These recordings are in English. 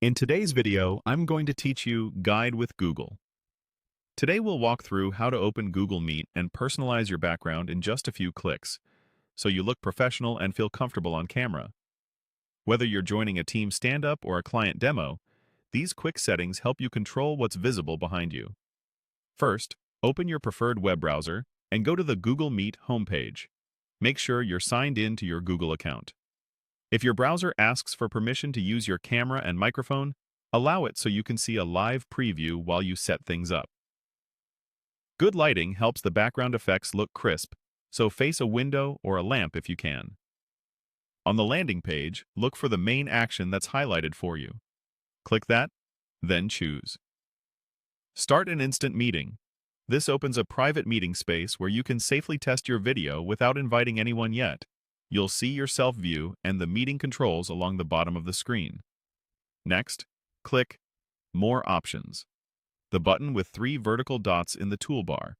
In today's video, I'm going to teach you Guide with Google. Today we'll walk through how to open Google Meet and personalize your background in just a few clicks, so you look professional and feel comfortable on camera. Whether you're joining a team stand-up or a client demo, these quick settings help you control what's visible behind you. First, open your preferred web browser and go to the Google Meet homepage. Make sure you're signed in to your Google account. If your browser asks for permission to use your camera and microphone, allow it so you can see a live preview while you set things up. Good lighting helps the background effects look crisp, so face a window or a lamp if you can. On the landing page, look for the main action that's highlighted for you. Click that, then choose. Start an instant meeting. This opens a private meeting space where you can safely test your video without inviting anyone yet. You'll see your self-view and the meeting controls along the bottom of the screen. Next, click More Options, the button with 3 vertical dots in the toolbar.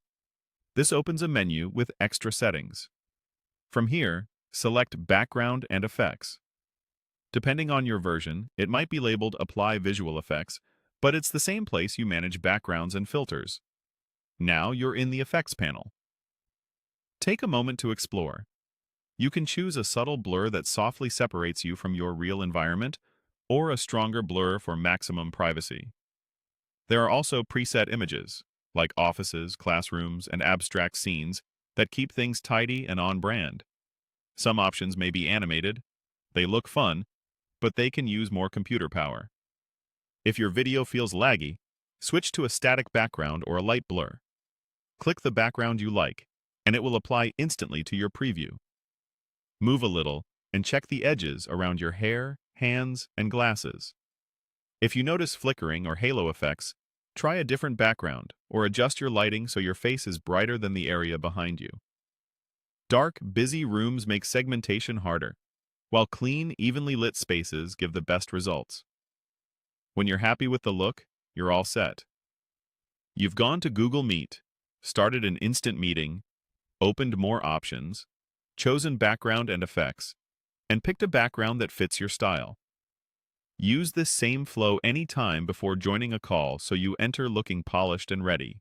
This opens a menu with extra settings. From here, select Background and Effects. Depending on your version, it might be labeled Apply Visual Effects, but it's the same place you manage backgrounds and filters. Now you're in the Effects panel. Take a moment to explore. You can choose a subtle blur that softly separates you from your real environment, or a stronger blur for maximum privacy. There are also preset images, like offices, classrooms, and abstract scenes, that keep things tidy and on-brand. Some options may be animated. They look fun, but they can use more computer power. If your video feels laggy, switch to a static background or a light blur. Click the background you like, and it will apply instantly to your preview. Move a little and check the edges around your hair, hands, and glasses. If you notice flickering or halo effects, try a different background or adjust your lighting so your face is brighter than the area behind you. Dark, busy rooms make segmentation harder, while clean, evenly lit spaces give the best results. When you're happy with the look, you're all set. You've gone to Google Meet, started an instant meeting, opened more options, chosen background and effects, and picked a background that fits your style. Use this same flow anytime before joining a call so you enter looking polished and ready.